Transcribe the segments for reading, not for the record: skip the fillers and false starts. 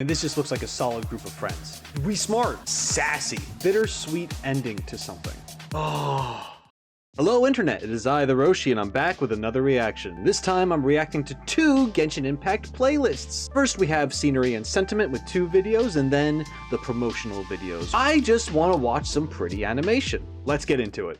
And this just looks like a solid group of friends. We smart, sassy, bittersweet ending to something. Oh. Hello internet, it is I, the Roshi, and I'm back with another reaction. This time I'm reacting to 2 Genshin Impact playlists. First we have Scenery and Sentiment with 2 videos, and then the promotional videos. I just want to watch some pretty animation. Let's get into it.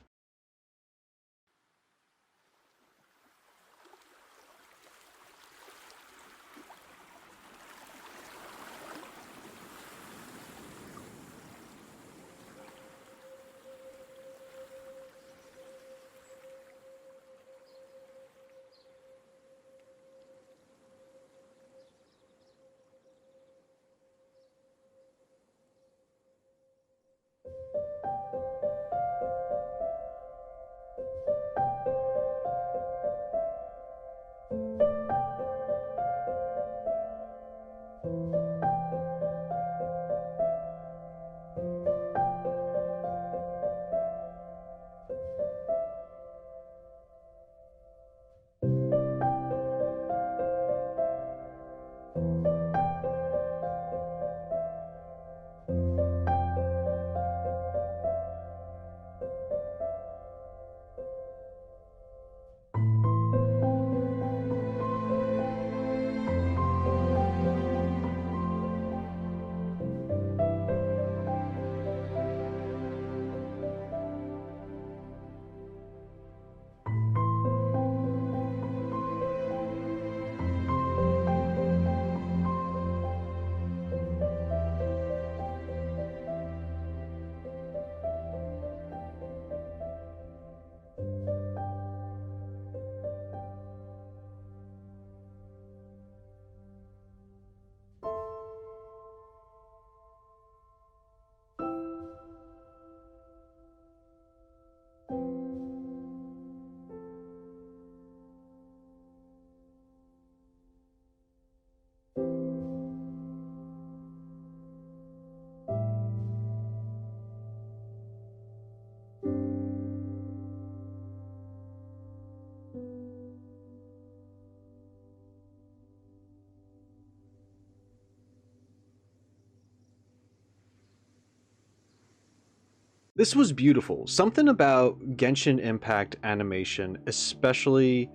This was beautiful. Something about Genshin Impact animation, especially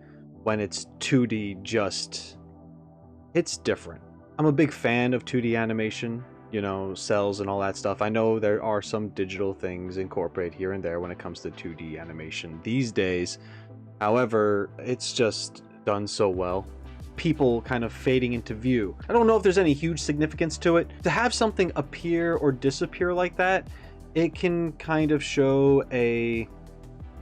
when it's 2D, it's different. I'm a big fan of 2D animation, you know, cells and all that stuff. I know there are some digital things incorporated here and there when it comes to 2D animation these days. However, it's just done so well. People kind of fading into view. I don't know if there's any huge significance to it. To have something appear or disappear like that, it can kind of show a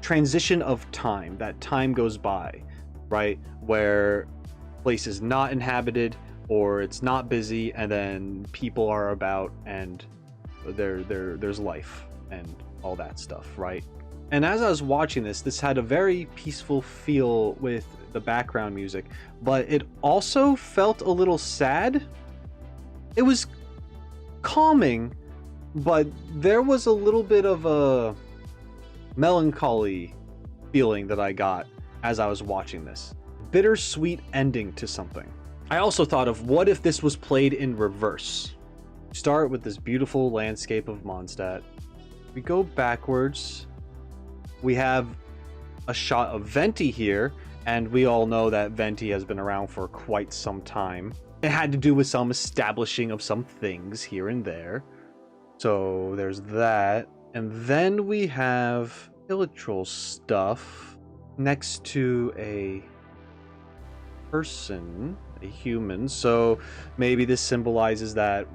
transition of time, that time goes by, right? Where place is not inhabited or it's not busy, and then people are about and there's life and all that stuff, right? And as I was watching this had a very peaceful feel with the background music, but it also felt a little sad. It was calming, but there was a little bit of a melancholy feeling that I got as I was watching this. Bittersweet ending to something. I also thought of, what if this was played in reverse? Start with this beautiful landscape of Mondstadt. We go backwards. We have a shot of Venti here, and we all know that Venti has been around for quite some time. It had to do with some establishing of some things here and there. So there's that, and then we have Hilichurl stuff next to a person, a human. So maybe this symbolizes that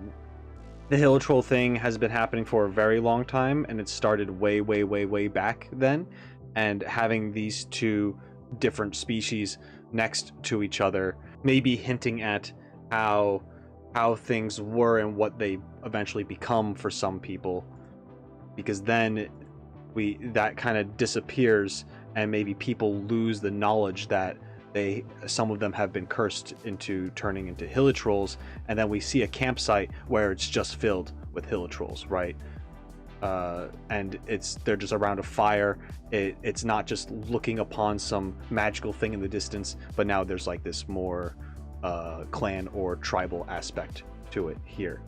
the Hilichurl thing has been happening for a very long time, and it started way back then. And having these 2 different species next to each other, maybe hinting at how things were and what they eventually become for some people, because then that kind of disappears, and maybe people lose the knowledge that some of them have been cursed into turning into Hilichurls, and then we see a campsite where it's just filled with Hilichurls, right? And they're just around a fire. It's not just looking upon some magical thing in the distance, but now there's like this more clan or tribal aspect to it here.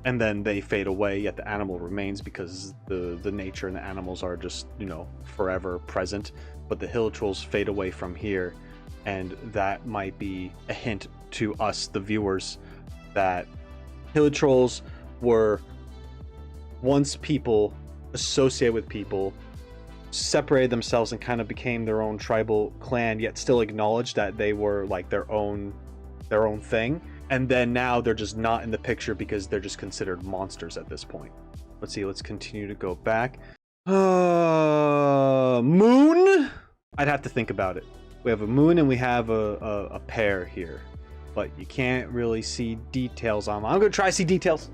And then they fade away, yet the animal remains because the nature and the animals are just, you know, forever present. But the hill trolls fade away from here, and that might be a hint to us, the viewers, that hill trolls were once people associated with people, separated themselves and kind of became their own tribal clan, yet still acknowledged that they were like their own thing. And then now they're just not in the picture because they're just considered monsters at this point. Let's see, let's continue to go back. Moon? I'd have to think about it. We have a moon and we have a pair here, but you can't really see details on them. I'm gonna try to see details.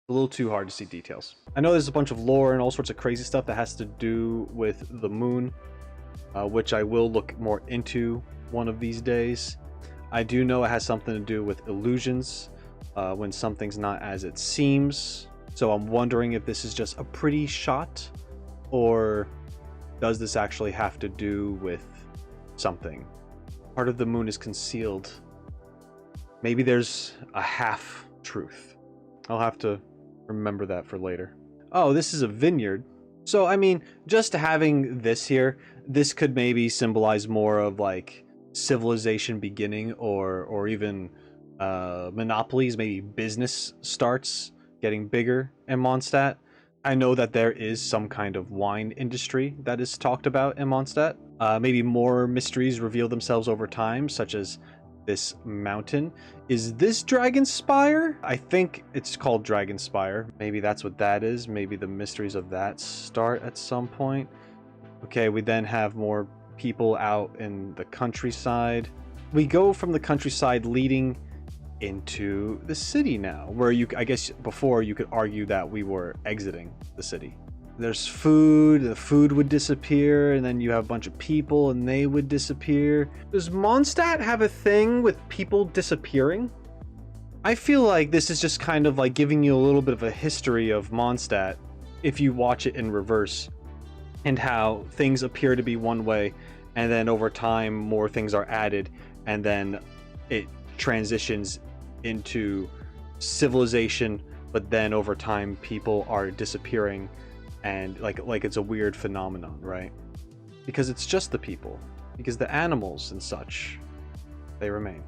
A little too hard to see details. I know there's a bunch of lore and all sorts of crazy stuff that has to do with the moon, which I will look more into one of these days. I do know it has something to do with illusions, when something's not as it seems. So I'm wondering if this is just a pretty shot, or does this actually have to do with something? Part of the moon is concealed. Maybe there's a half truth. I'll have to remember that for later. Oh, this is a vineyard. So, I mean, just having this here, this could maybe symbolize more of like civilization beginning, or even monopolies, maybe business starts getting bigger in Mondstadt. I know that there is some kind of wine industry that is talked about in Mondstadt. Maybe more mysteries reveal themselves over time, such as this mountain. Is this Dragon Spire? I think it's called Dragon Spire. Maybe that's what that is. Maybe the mysteries of that start at some point. Okay, we then have more people out in the countryside. We go from the countryside leading into the city now, where I guess before you could argue that we were exiting the city. There's food, the food would disappear, and then you have a bunch of people and they would disappear. Does Mondstadt have a thing with people disappearing? I feel like this is just kind of like giving you a little bit of a history of Mondstadt if you watch it in reverse, and how things appear to be one way, and then over time more things are added, and then it transitions into civilization, but then over time people are disappearing, and like it's a weird phenomenon, right? Because it's just the people, because the animals and such, they remain,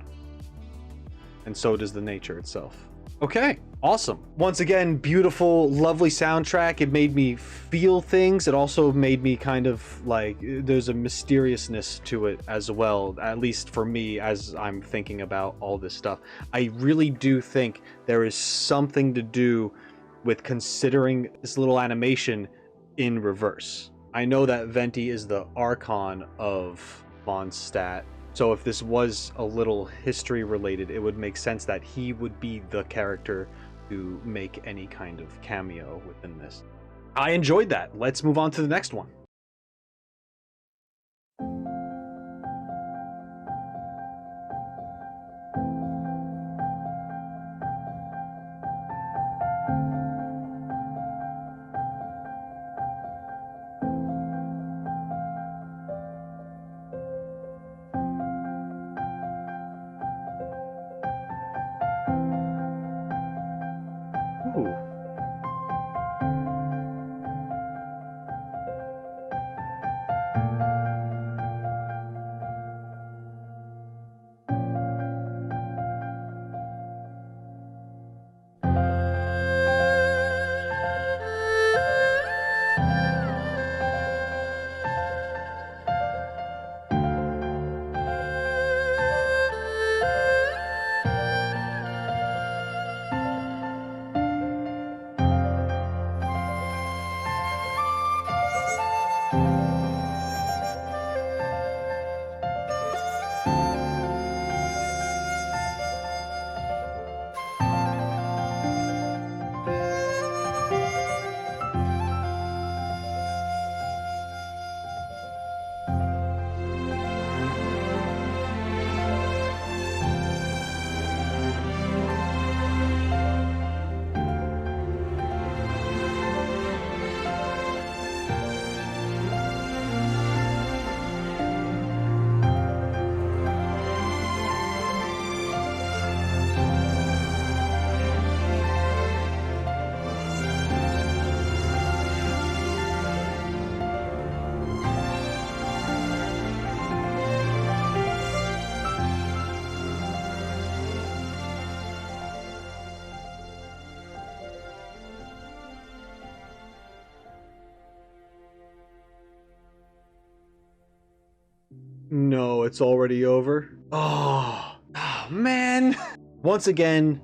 and so does the nature itself. Okay, awesome. Once again, beautiful, lovely soundtrack. It made me feel things. It also made me kind of like, there's a mysteriousness to it as well, at least for me, as I'm thinking about all this stuff. I really do think there is something to do with considering this little animation in reverse. I know that Venti is the Archon of Mondstadt, so if this was a little history related, it would make sense that he would be the character to make any kind of cameo within this. I enjoyed that. Let's move on to the next one. Ooh. No, it's already over. Oh man. Once again,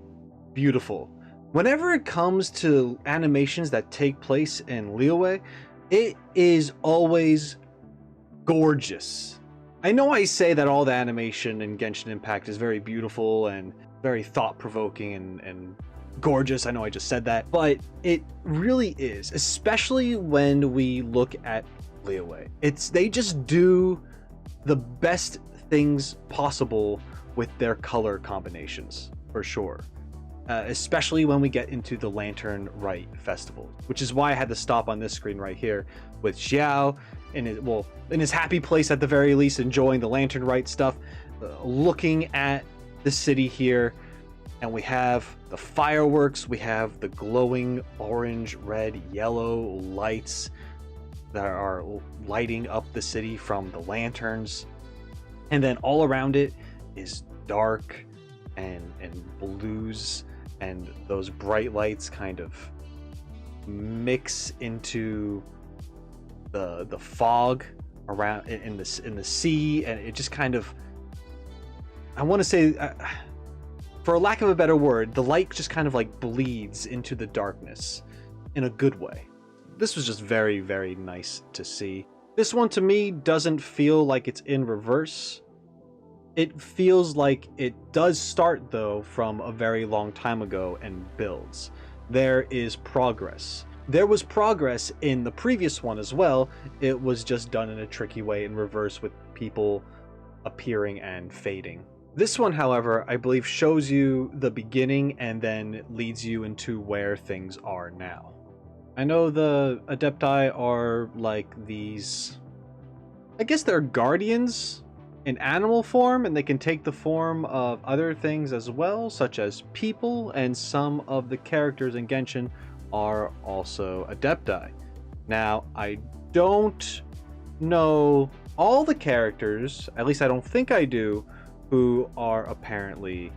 beautiful. Whenever it comes to animations that take place in Liyue, it is always gorgeous. I know I say that all the animation in Genshin Impact is very beautiful and very thought-provoking and gorgeous. I know I just said that, but it really is, especially when we look at Liyue. They just do the best things possible with their color combinations, for sure. Especially when we get into the Lantern Rite festival, which is why I had to stop on this screen right here with Xiao in his happy place at the very least, enjoying the Lantern Rite stuff, looking at the city here, and we have the fireworks, we have the glowing orange, red, yellow lights that are lighting up the city from the lanterns, and then all around it is dark and blues, and those bright lights kind of mix into the fog around in the sea, and it just kind of, I want to say, for a lack of a better word, the light just kind of like bleeds into the darkness in a good way. This was just very, very nice to see. This one to me doesn't feel like it's in reverse. It feels like it does start though from a very long time ago and builds. There is progress. There was progress in the previous one as well. It was just done in a tricky way in reverse with people appearing and fading. This one, however, I believe shows you the beginning and then leads you into where things are now. I know the Adepti are like these, I guess they're guardians in animal form, and they can take the form of other things as well, such as people, and some of the characters in Genshin are also Adepti. Now, I don't know all the characters, at least I don't think I do, who are apparently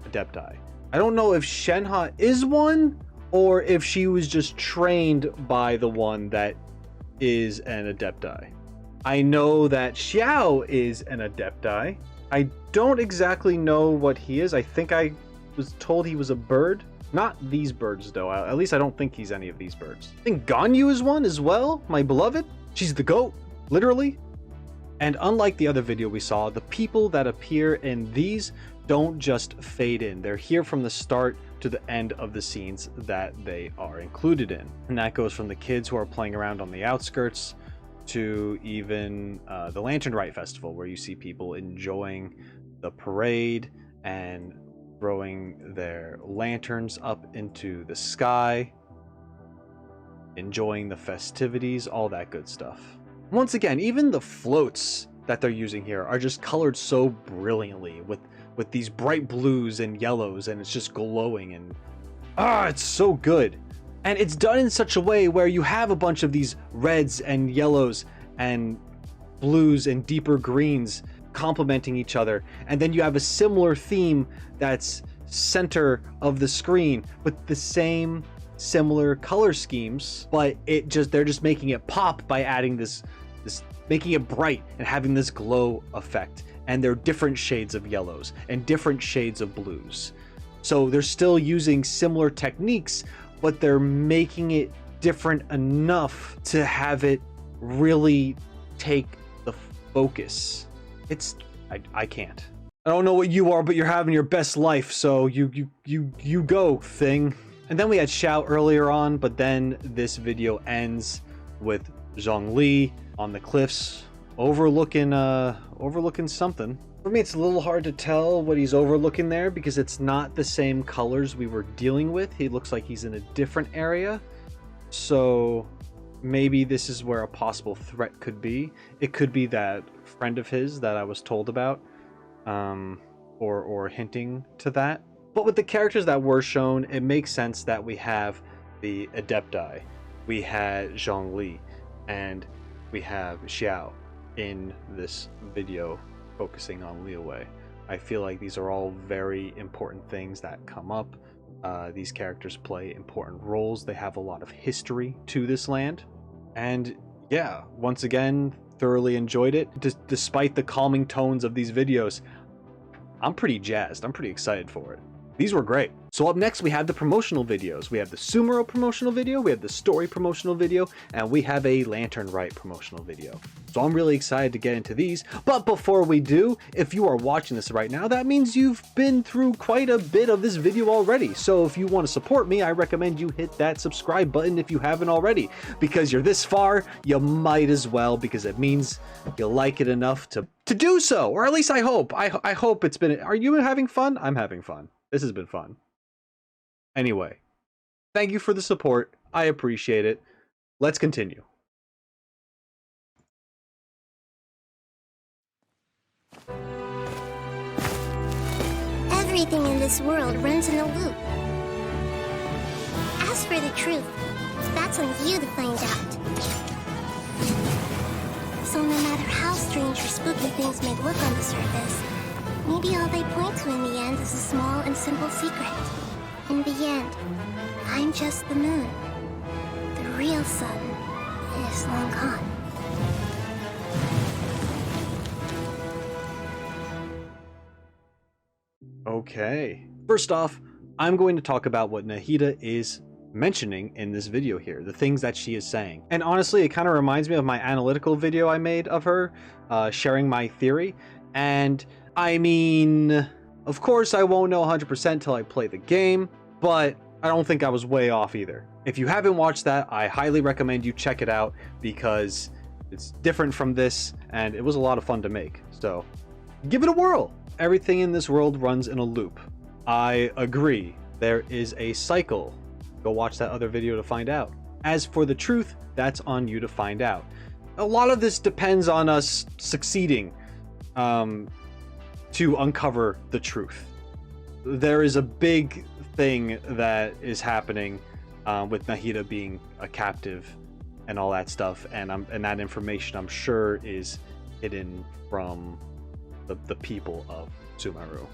Adepti. I don't know if Shenhe is one, or if she was just trained by the one that is an Adepti. I know that Xiao is an Adepti. I don't exactly know what he is. I think I was told he was a bird. Not these birds, though. At least I don't think he's any of these birds. I think Ganyu is one as well, my beloved. She's the goat, literally. And unlike the other video we saw, the people that appear in these don't just fade in. They're here from the start to the end of the scenes that they are included in. And that goes from the kids who are playing around on the outskirts to even the Lantern Rite Festival, where you see people enjoying the parade and throwing their lanterns up into the sky, enjoying the festivities, all that good stuff. Once again, even the floats that they're using here are just colored so brilliantly with these bright blues and yellows, and it's just glowing, and it's so good. And it's done in such a way where you have a bunch of these reds and yellows and blues and deeper greens complementing each other, and then you have a similar theme that's center of the screen with the same similar color schemes, but they're just making it pop by adding this making it bright and having this glow effect. And they're different shades of yellows and different shades of blues, so they're still using similar techniques, but they're making it different enough to have it really take the focus. I can't. I don't know what you are, but you're having your best life, so you go, thing. And then we had Xiao earlier on, but then this video ends with Zhongli on the cliffs overlooking something. For me, it's a little hard to tell what he's overlooking there because it's not the same colors we were dealing with. He looks like he's in a different area, so maybe this is where a possible threat could be. It could be that friend of his that I was told about, or hinting to that. But with the characters that were shown, it makes sense that we have the Adepti, we had Zhongli, and we have Xiao in this video focusing on Liyue. I feel like these are all very important things that come up. These characters play important roles. They have a lot of history to this land. And yeah, once again, thoroughly enjoyed it. Despite the calming tones of these videos, I'm pretty jazzed. I'm pretty excited for it. These were great. So up next, we have the promotional videos. We have the Sumeru promotional video, we have the story promotional video, and we have a Lantern Rite promotional video. So I'm really excited to get into these. But before we do, if you are watching this right now, that means you've been through quite a bit of this video already. So if you want to support me, I recommend you hit that subscribe button if you haven't already. Because you're this far, you might as well, because it means you like it enough to do so. Or at least I hope. I hope it's been... Are you having fun? I'm having fun. This has been fun. Anyway, thank you for the support. I appreciate it. Let's continue. Everything in this world runs in a loop. As for the truth, that's on you to find out. So no matter how strange or spooky things may look on the surface, maybe all they point to in the end is a small and simple secret. In the end, I'm just the moon. The real sun is long gone. Okay. First off, I'm going to talk about what Nahida is mentioning in this video here, the things that she is saying. And honestly, it kind of reminds me of my analytical video I made of her, sharing my theory. And I mean, of course I won't know 100% till I play the game, but I don't think I was way off either. If you haven't watched that, I highly recommend you check it out because it's different from this and it was a lot of fun to make. So give it a whirl. Everything in this world runs in a loop. I agree. There is a cycle. Go watch that other video to find out. As for the truth, that's on you to find out. A lot of this depends on us succeeding to uncover the truth. There is a big thing that is happening with Nahida being a captive and all that stuff, and that information I'm sure is hidden from the people of Sumeru.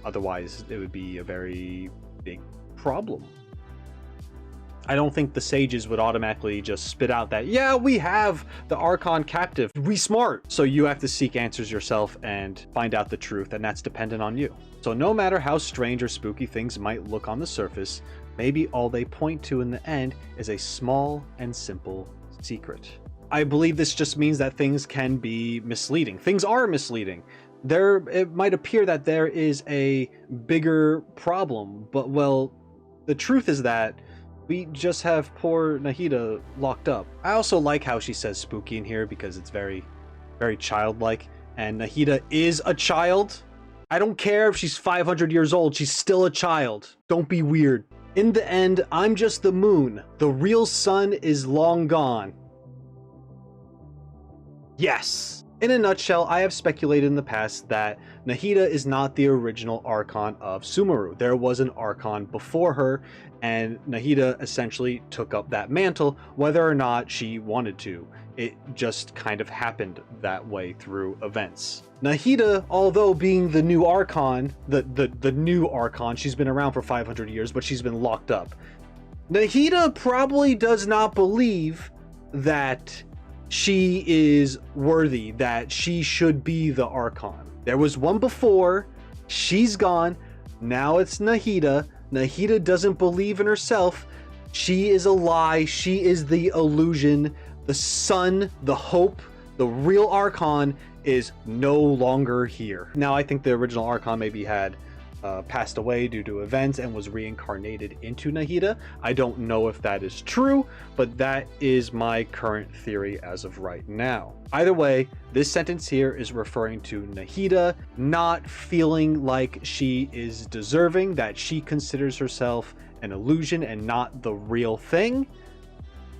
Otherwise, it would be a very big problem. I don't think the sages would automatically just spit out that, yeah, we have the Archon captive, we smart. So you have to seek answers yourself and find out the truth, and that's dependent on you. So no matter how strange or spooky things might look on the surface, maybe all they point to in the end is a small and simple secret. I believe this just means that things can be misleading. Things are misleading. It might appear that there is a bigger problem, but well, the truth is that we just have poor Nahida locked up. I also like how she says spooky in here because it's very, very childlike, and Nahida is a child. I don't care if she's 500 years old, she's still a child. Don't be weird. In the end, I'm just the moon. The real sun is long gone. Yes. In a nutshell, I have speculated in the past that Nahida is not the original Archon of Sumeru. There was an Archon before her, and Nahida essentially took up that mantle, whether or not she wanted to. It just kind of happened that way through events. Nahida, although being the new Archon, the new Archon, she's been around for 500 years, but she's been locked up. Nahida probably does not believe that she is worthy, that she should be the Archon. There was one before, she's gone, now it's Nahida. Nahida doesn't believe in herself. She is a lie, she is the illusion. The sun, the hope, the real Archon is no longer here. Now I think the original Archon maybe had passed away due to events and was reincarnated into Nahida. I don't know if that is true, but that is my current theory as of right now. Either way, this sentence here is referring to Nahida not feeling like she is deserving, that she considers herself an illusion and not the real thing.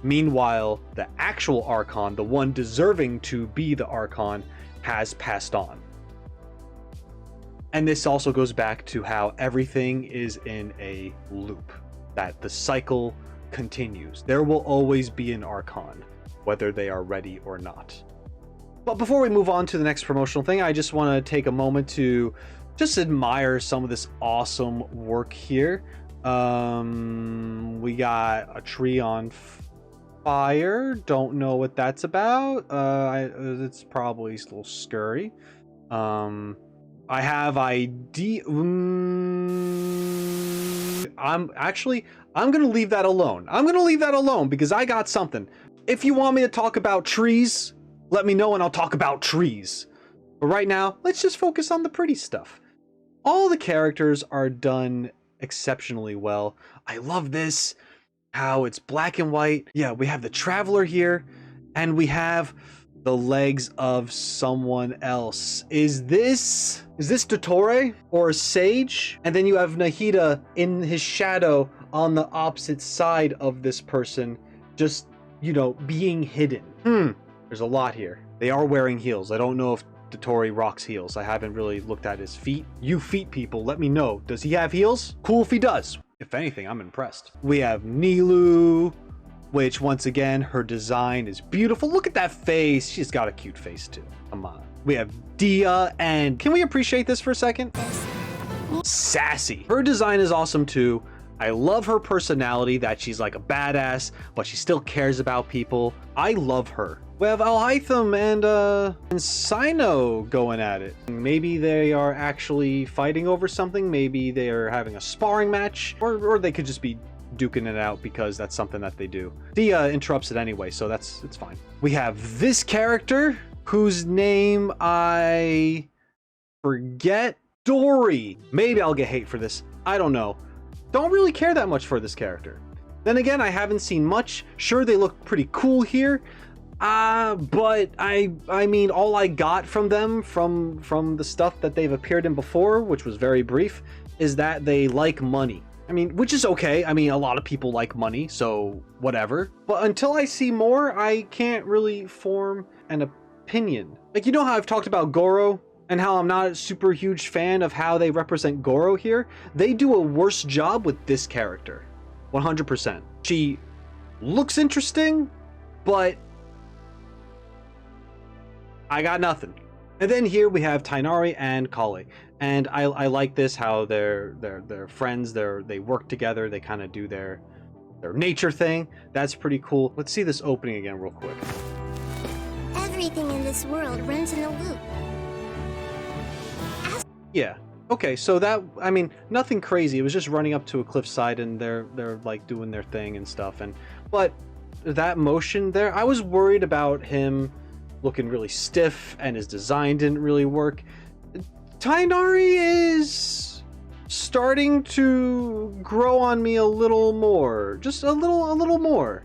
Meanwhile, the actual Archon, the one deserving to be the Archon, has passed on. And this also goes back to how everything is in a loop, that the cycle continues. There will always be an Archon, whether they are ready or not. But before we move on to the next promotional thing, I just want to take a moment to just admire some of this awesome work here. We got a tree on Fire, don't know what that's about. It's probably a little scurry. I have ID. I'm gonna leave that alone. I'm gonna leave that alone because I got something. If you want me to talk about trees, let me know and I'll talk about trees. But right now, let's just focus on the pretty stuff. All the characters are done exceptionally well. I love this, how it's black and white. Yeah, we have the Traveler here, and we have the legs of someone else. Is this Dottore or a sage? And then you have Nahida in his shadow on the opposite side of this person, just, you know, being hidden. There's a lot here. They are wearing heels. I don't know if Dottore rocks heels. I haven't really looked at his feet. You feet people, let me know. Does he have heels? Cool if he does. If anything, I'm impressed. We have Nilou, which once again, her design is beautiful. Look at that face. She's got a cute face too. Come on. We have Dia, and can we appreciate this for a second? Sassy. Her design is awesome too. I love her personality, that she's like a badass, but she still cares about people. I love her. We have Alhaitham and Sino going at it. Maybe they are actually fighting over something. Maybe they are having a sparring match, or they could just be duking it out because that's something that they do. Dia interrupts it anyway, so it's fine. We have this character whose name I forget. Dory. Maybe I'll get hate for this. I don't know. Don't really care that much for this character. Then again, I haven't seen much. Sure, they look pretty cool here. But I mean, all I got from them, from the stuff that they've appeared in before, which was very brief, is that they like money. I mean, which is okay. I mean, a lot of people like money, so whatever. But until I see more, I can't really form an opinion. Like, you know how I've talked about Goro? And how I'm not a super huge fan of how they represent Goro here? They do a worse job with this character. 100%. She looks interesting, but I got nothing. And then here we have Tighnari and Kale. And I like this, how they're friends, they work together, they kind of do their nature thing. That's pretty cool. Let's see this opening again real quick. Everything in this world runs in a loop. Yeah. Okay, so that, I mean, nothing crazy. It was just running up to a cliffside and they're like doing their thing and stuff. But that motion there, I was worried about him looking really stiff and his design didn't really work. Tighnari is starting to grow on me a little more. Just a little more.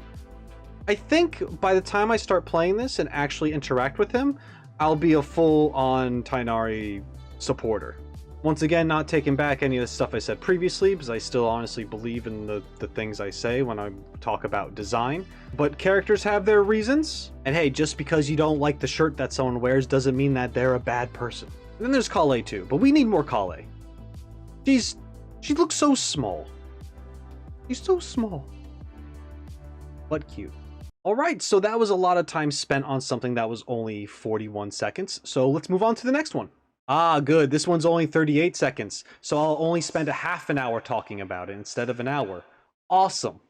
I think by the time I start playing this and actually interact with him, I'll be a full-on Tighnari supporter. Once again, not taking back any of the stuff I said previously, because I still honestly believe in the things I say when I talk about design. But characters have their reasons. And hey, just because you don't like the shirt that someone wears doesn't mean that they're a bad person. And then there's Kale too, but we need more Kale. She looks so small. She's so small. But cute. Alright, so that was a lot of time spent on something that was only 41 seconds. So let's move on to the next one. Ah, good. This one's only 38 seconds, so I'll only spend a half an hour talking about it instead of an hour. Awesome.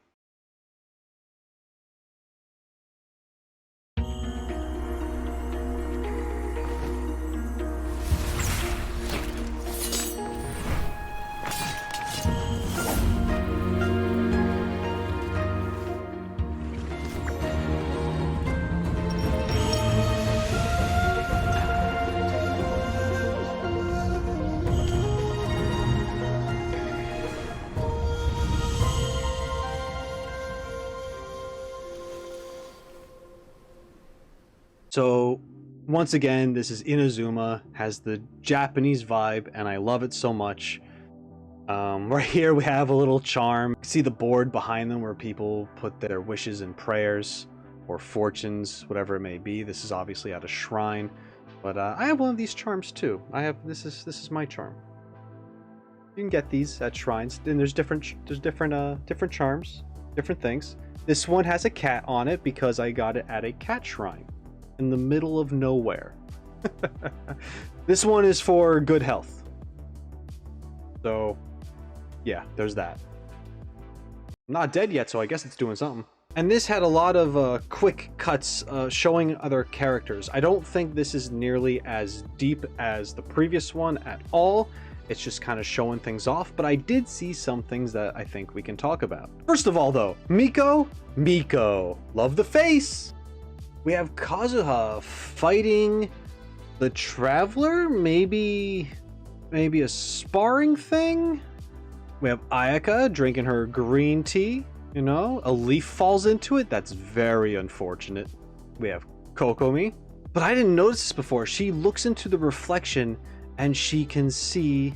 So, once again, this is Inazuma, has the Japanese vibe, and I love it so much. Right here we have a little charm. You can see the board behind them where people put their wishes and prayers, or fortunes, whatever it may be. This is obviously at a shrine, but I have one of these charms too. This is my charm. You can get these at shrines, and there's different charms, different things. This one has a cat on it because I got it at a cat shrine in the middle of nowhere. This one is for good health. So, yeah, there's that. I'm not dead yet, so I guess it's doing something. And this had a lot of quick cuts showing other characters. I don't think this is nearly as deep as the previous one at all. It's just kind of showing things off, but I did see some things that I think we can talk about. First of all though, Miko, love the face. We have Kazuha fighting the Traveler, maybe a sparring thing. We have Ayaka drinking her green tea. You know, a leaf falls into it. That's very unfortunate. We have Kokomi. But I didn't notice this before. She looks into the reflection and she can see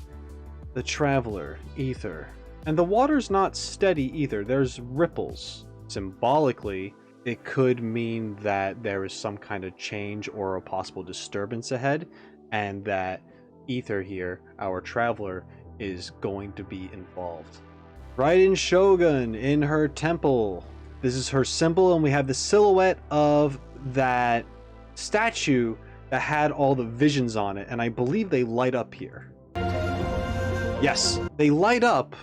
the Traveler, Ether. And the water's not steady either. There's ripples. Symbolically, it could mean that there is some kind of change or a possible disturbance ahead, and that Ether here, our Traveler, is going to be involved. Raiden Shogun in her temple. This is her symbol, and we have the silhouette of that statue that had all the visions on it, and I believe they light up here. Yes, they light up,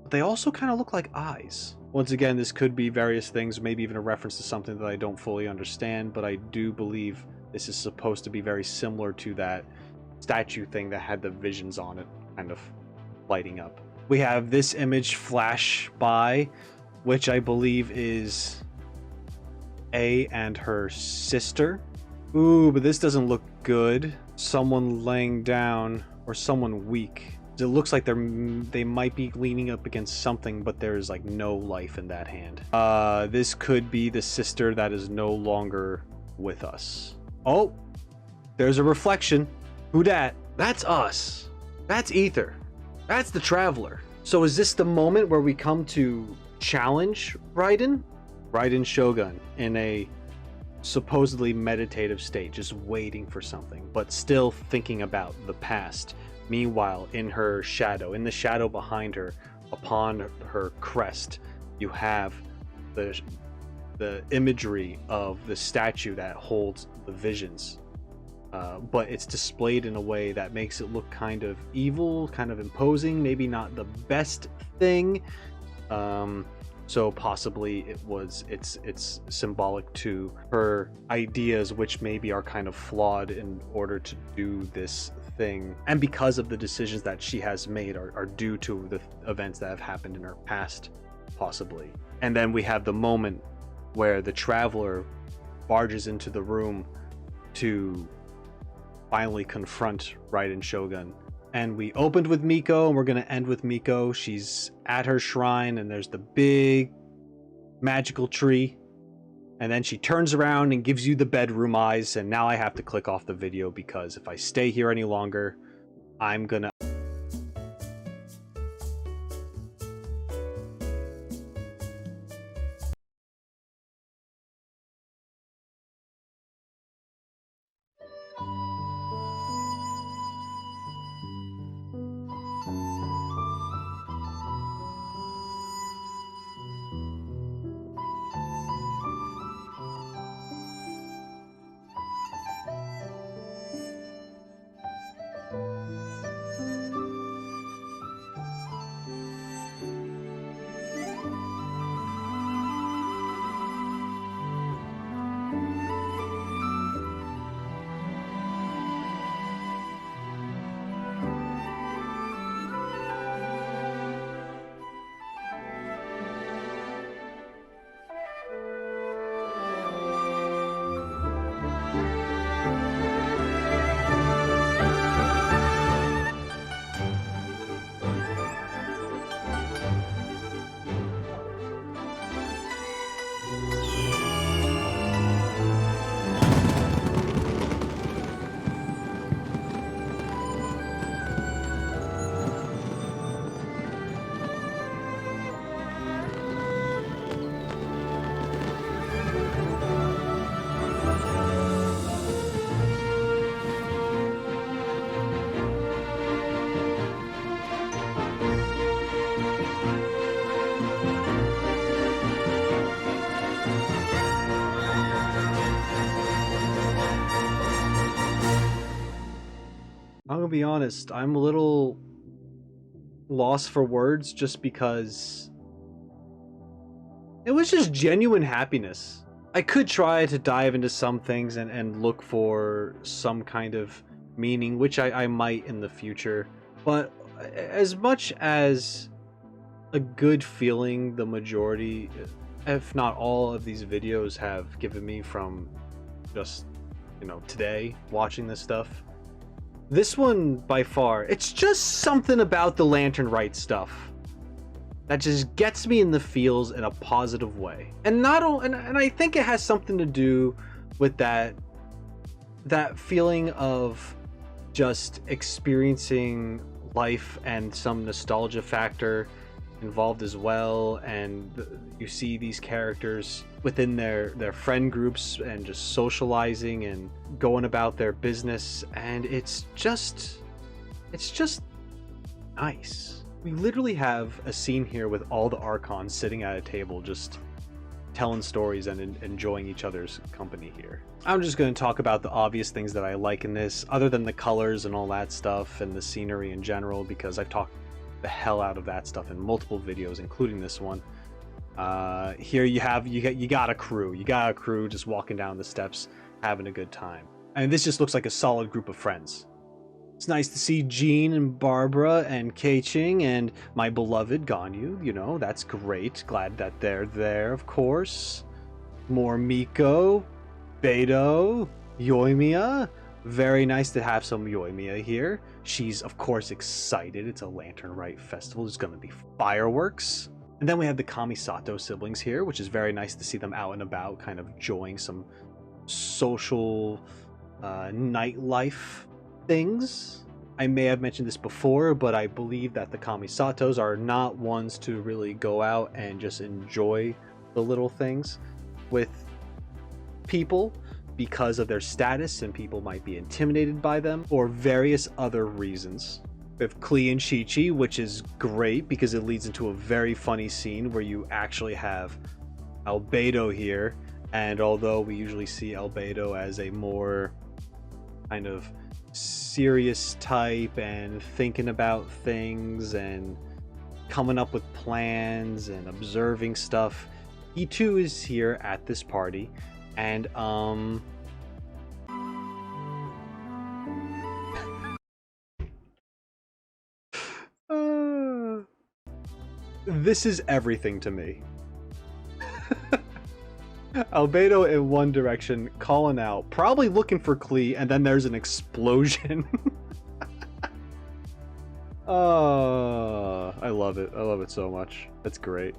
but they also kind of look like eyes. Once again, this could be various things, maybe even a reference to something that I don't fully understand, but I do believe this is supposed to be very similar to that statue thing that had the visions on it, kind of lighting up. We have this image flash by, which I believe is A and her sister. Ooh, but this doesn't look good. Someone laying down, or someone weak. It looks like they might be leaning up against something, but there's like no life in that hand. This could be the sister that is no longer with us. Oh, there's a reflection. Who dat? That's us. That's Ether. That's the Traveler. So is this the moment where we come to challenge Raiden? Raiden Shogun in a supposedly meditative state, just waiting for something, but still thinking about the past. Meanwhile, in her shadow, in the shadow behind her, upon her crest, you have the imagery of the statue that holds the visions. But it's displayed in a way that makes it look kind of evil, kind of imposing, maybe not the best thing. So possibly it's symbolic to her ideas, which maybe are kind of flawed in order to do this thing. And because of the decisions that she has made are due to the events that have happened in her past, possibly. And then we have the moment where the Traveler barges into the room to finally confront Raiden Shogun. And we opened with Miko, and we're going to end with Miko. She's at her shrine, and there's the big magical tree. And then she turns around and gives you the bedroom eyes, and now I have to click off the video because if I stay here any longer, I'm gonna... I'm gonna be honest, I'm a little lost for words just because It was just genuine happiness. I could try to dive into some things and look for some kind of meaning, which I might in the future. But as much as a good feeling the majority, if not all, of these videos have given me from just, today watching this stuff, this one by far, it's just something about the Lantern Rite stuff that just gets me in the feels in a positive way. And I think it has something to do with that feeling of just experiencing life and some nostalgia factor involved as well. And you see these characters within their friend groups and just socializing and going about their business, and it's just nice. We literally have a scene here with all the Archons sitting at a table just telling stories and enjoying each other's company here. I'm just going to talk about the obvious things that I like in this, other than the colors and all that stuff and the scenery in general, because I've talked the hell out of that stuff in multiple videos, including this one. Here you got a crew. You got a crew just walking down the steps, having a good time. And this just looks like a solid group of friends. It's nice to see Jean and Barbara and Kei-Ching and my beloved Ganyu. That's great. Glad that they're there, of course. More Miko, Beidou, Yoimiya. Very nice to have some Yoimiya here. She's, of course, excited. It's a Lantern Rite festival. There's going to be fireworks. And then we have the Kamisato siblings here, which is very nice to see them out and about, kind of enjoying some social nightlife things. I may have mentioned this before, but I believe that the Kamisatos are not ones to really go out and just enjoy the little things with people because of their status, and people might be intimidated by them or various other reasons. We have Klee and Chi-Chi, which is great because it leads into a very funny scene where you actually have Albedo here, and although we usually see Albedo as a more kind of serious type and thinking about things and coming up with plans and observing stuff, he too is here at this party. And this is everything to me. Albedo in one direction, calling out, probably looking for Klee, and then there's an explosion. Oh, I love it. I love it so much. That's great.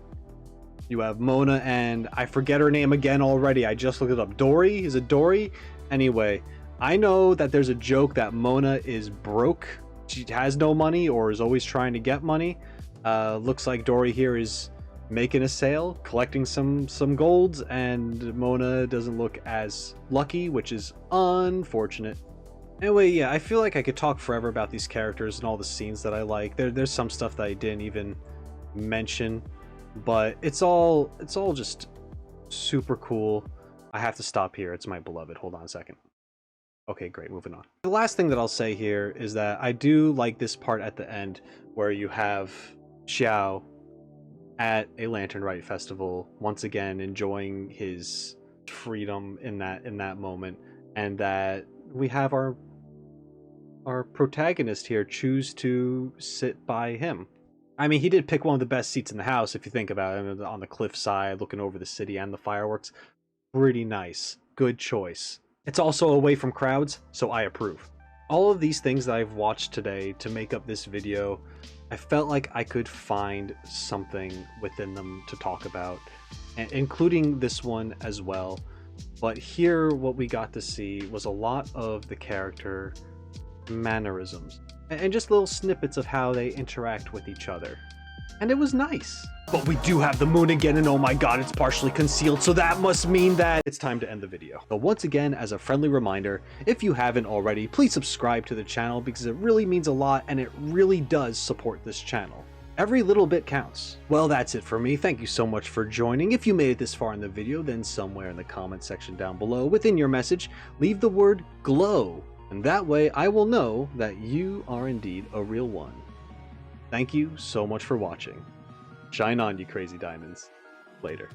You have Mona and I forget her name again already. I just looked it up. Dory? Is it Dory? Anyway, I know that there's a joke that Mona is broke. She has no money or is always trying to get money. Looks like Dory here is making a sale, collecting some golds, and Mona doesn't look as lucky, which is unfortunate. Anyway, yeah, I feel like I could talk forever about these characters and all the scenes that I like. There's some stuff that I didn't even mention, but it's all just super cool. I have to stop here. It's my beloved. Hold on a second. Okay, great. Moving on. The last thing that I'll say here is that I do like this part at the end where you have Xiao at a Lantern Rite festival, once again enjoying his freedom in that moment, and that we have our protagonist here choose to sit by him. I mean, he did pick one of the best seats in the house if you think about it, on the cliffside looking over the city and the fireworks. Pretty nice. Good choice. It's also away from crowds, so I approve. All of these things that I've watched today to make up this video, I felt like I could find something within them to talk about, including this one as well. But here, what we got to see was a lot of the character mannerisms and just little snippets of how they interact with each other. And it was nice. But we do have the moon again, and oh my god, it's partially concealed, so that must mean that it's time to end the video. But once again, as a friendly reminder, if you haven't already, please subscribe to the channel because it really means a lot and it really does support this channel. Every little bit counts. Well, that's it for me. Thank you so much for joining. If you made it this far in the video, then somewhere in the comment section down below, within your message, leave the word GLOW, and that way I will know that you are indeed a real one. Thank you so much for watching. Shine on, you crazy diamonds. Later.